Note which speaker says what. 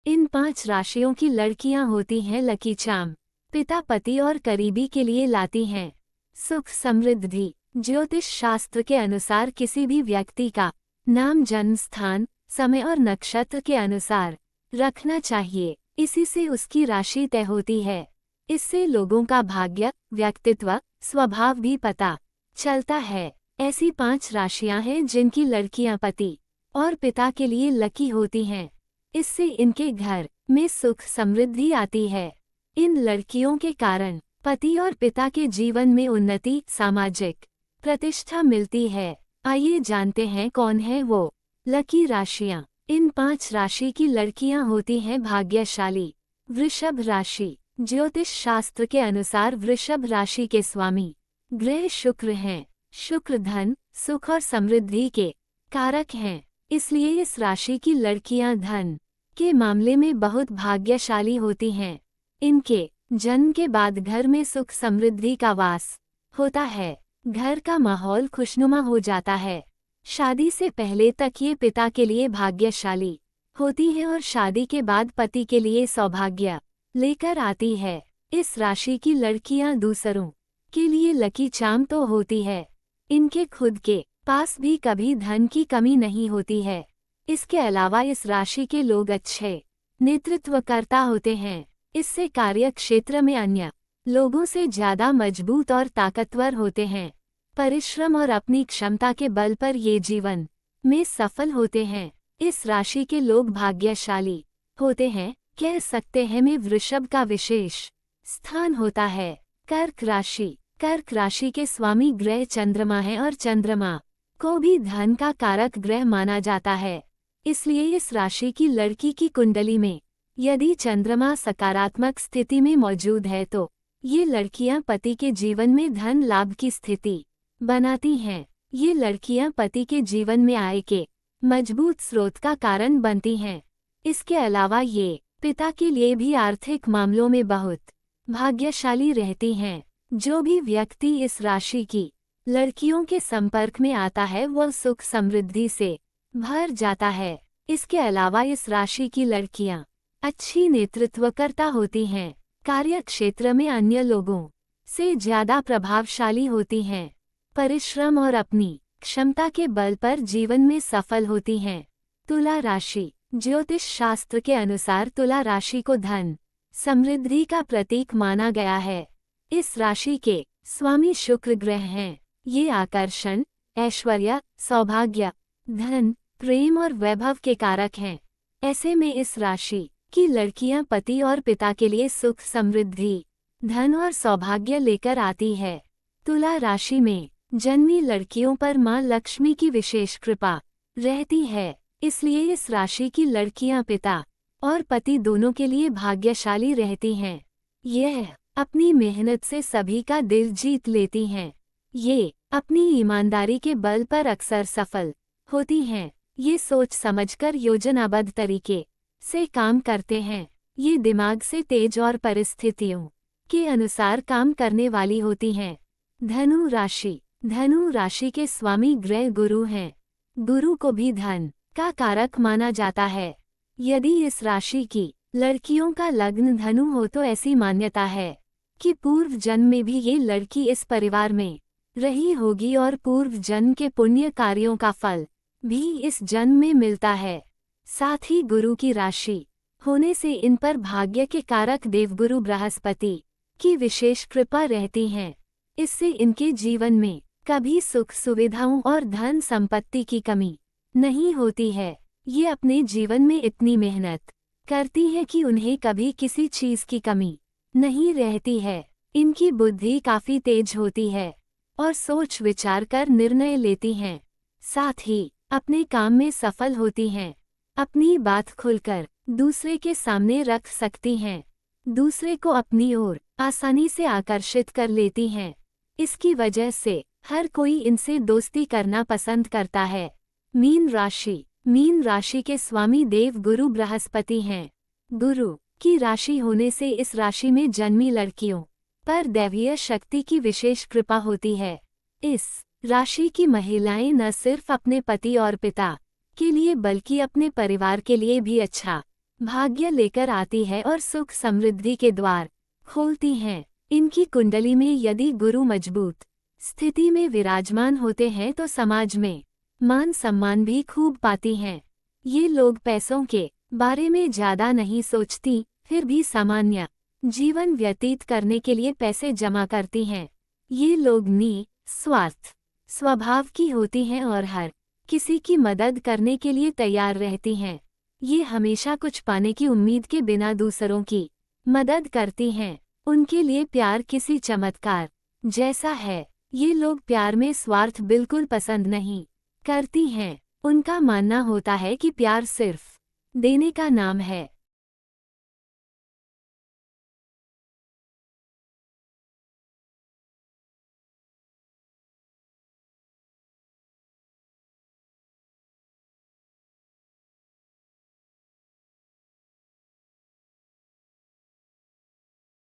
Speaker 1: इन 5 राशियों की लड़कियां होती हैं लकी चार्म। पिता पति और करीबी के लिए लाती हैं सुख समृद्धि। ज्योतिष शास्त्र के अनुसार किसी भी व्यक्ति का नाम जन्म स्थान, समय और नक्षत्र के अनुसार रखना चाहिए। इसी से उसकी राशि तय होती है। इससे लोगों का भाग्य, व्यक्तित्व, स्वभाव भी पता चलता है। ऐसी 5 राशियां हैं जिनकी लड़कियां पति और पिता के लिए लकी होती हैं। इससे इनके घर में सुख समृद्धि आती है। इन लड़कियों के कारण पति और पिता के जीवन में उन्नति, सामाजिक प्रतिष्ठा मिलती है। आइए जानते हैं कौन है वो लकी राशियां। इन 5 राशि की लड़कियां होती हैं भाग्यशाली। वृषभ राशि। ज्योतिष शास्त्र के अनुसार वृषभ राशि के स्वामी ग्रह शुक्र हैं। शुक्र धन, सुख और समृद्धि के कारक हैं। इसलिए इस राशि की लड़कियां धन के मामले में बहुत भाग्यशाली होती हैं। इनके जन्म के बाद घर में सुख समृद्धि का वास होता है। घर का माहौल खुशनुमा हो जाता है। शादी से पहले तक ये पिता के लिए भाग्यशाली होती है और शादी के बाद पति के लिए सौभाग्य लेकर आती है। इस राशि की लड़कियां दूसरों के लिए लकी चार्म तो होती है, इनके खुद के पास भी कभी धन की कमी नहीं होती है। इसके अलावा इस राशि के लोग अच्छे नेतृत्वकर्ता होते हैं। इससे कार्य क्षेत्र में अन्य लोगों से ज्यादा मजबूत और ताकतवर होते हैं। परिश्रम और अपनी क्षमता के बल पर ये जीवन में सफल होते हैं। इस राशि के लोग भाग्यशाली होते हैं। कह सकते हैं में वृषभ का विशेष स्थान होता है। कर्क राशि। कर्क राशि के स्वामी ग्रह चंद्रमा है और चंद्रमा को भी धन का कारक ग्रह माना जाता है। इसलिए इस राशि की लड़की की कुंडली में यदि चंद्रमा सकारात्मक स्थिति में मौजूद है तो ये लड़कियां पति के जीवन में धन लाभ की स्थिति बनाती हैं। ये लड़कियां पति के जीवन में आय के मजबूत स्रोत का कारण बनती हैं। इसके अलावा ये पिता के लिए भी आर्थिक मामलों में बहुत भाग्यशाली रहती हैं। जो भी व्यक्ति इस राशि की लड़कियों के संपर्क में आता है वह सुख समृद्धि से भर जाता है। इसके अलावा इस राशि की लड़कियां अच्छी नेतृत्वकर्ता होती हैं। कार्य क्षेत्र में अन्य लोगों से ज्यादा प्रभावशाली होती हैं। परिश्रम और अपनी क्षमता के बल पर जीवन में सफल होती हैं। तुला राशि। ज्योतिष शास्त्र के अनुसार तुला राशि को धन समृद्धि का प्रतीक माना गया है। इस राशि के स्वामी शुक्र ग्रह हैं। ये आकर्षण, ऐश्वर्य, सौभाग्य, धन, प्रेम और वैभव के कारक हैं। ऐसे में इस राशि की लड़कियां पति और पिता के लिए सुख समृद्धि, धन और सौभाग्य लेकर आती है। तुला राशि में जन्मी लड़कियों पर मां लक्ष्मी की विशेष कृपा रहती है। इसलिए इस राशि की लड़कियां पिता और पति दोनों के लिए भाग्यशाली रहती हैं। यह अपनी मेहनत से सभी का दिल जीत लेती हैं। ये अपनी ईमानदारी के बल पर अक्सर सफल होती हैं। ये सोच समझकर योजनाबद्ध तरीके से काम करते हैं। ये दिमाग से तेज और परिस्थितियों के अनुसार काम करने वाली होती हैं। धनु राशि। धनु राशि के स्वामी ग्रह गुरु हैं। गुरु को भी धन का कारक माना जाता है। यदि इस राशि की लड़कियों का लग्न धनु हो तो ऐसी मान्यता है कि पूर्व जन्म में भी ये लड़की इस परिवार में रही होगी और पूर्व जन्म के पुण्य कार्यों का फल भी इस जन्म में मिलता है। साथ ही गुरु की राशि होने से इन पर भाग्य के कारक देवगुरु बृहस्पति की विशेष कृपा रहती है। इससे इनके जीवन में कभी सुख सुविधाओं और धन संपत्ति की कमी नहीं होती है। ये अपने जीवन में इतनी मेहनत करती है कि उन्हें कभी किसी चीज की कमी नहीं रहती है। इनकी बुद्धि काफी तेज होती है और सोच विचार कर निर्णय लेती हैं। साथ ही अपने काम में सफल होती हैं। अपनी बात खुलकर दूसरे के सामने रख सकती हैं। दूसरे को अपनी ओर आसानी से आकर्षित कर लेती हैं। इसकी वजह से हर कोई इनसे दोस्ती करना पसंद करता है। मीन राशि। मीन राशि के स्वामी देव गुरु बृहस्पति हैं। गुरु की राशि होने से इस राशि में जन्मी लड़कियों पर दैवीय शक्ति की विशेष कृपा होती है। इस राशि की महिलाएं न सिर्फ अपने पति और पिता के लिए बल्कि अपने परिवार के लिए भी अच्छा भाग्य लेकर आती है और सुख समृद्धि के द्वार खोलती हैं। इनकी कुंडली में यदि गुरु मजबूत स्थिति में विराजमान होते हैं तो समाज में मान सम्मान भी खूब पाती हैं। ये लोग पैसों के बारे में ज्यादा नहीं सोचती, फिर भी सामान्य जीवन व्यतीत करने के लिए पैसे जमा करती हैं। ये लोग निस्वार्थ स्वभाव की होती हैं और हर किसी की मदद करने के लिए तैयार रहती हैं। ये हमेशा कुछ पाने की उम्मीद के बिना दूसरों की मदद करती हैं। उनके लिए प्यार किसी चमत्कार जैसा है। ये लोग प्यार में स्वार्थ बिल्कुल पसंद नहीं करती हैं। उनका मानना होता है कि प्यार सिर्फ देने का नाम है।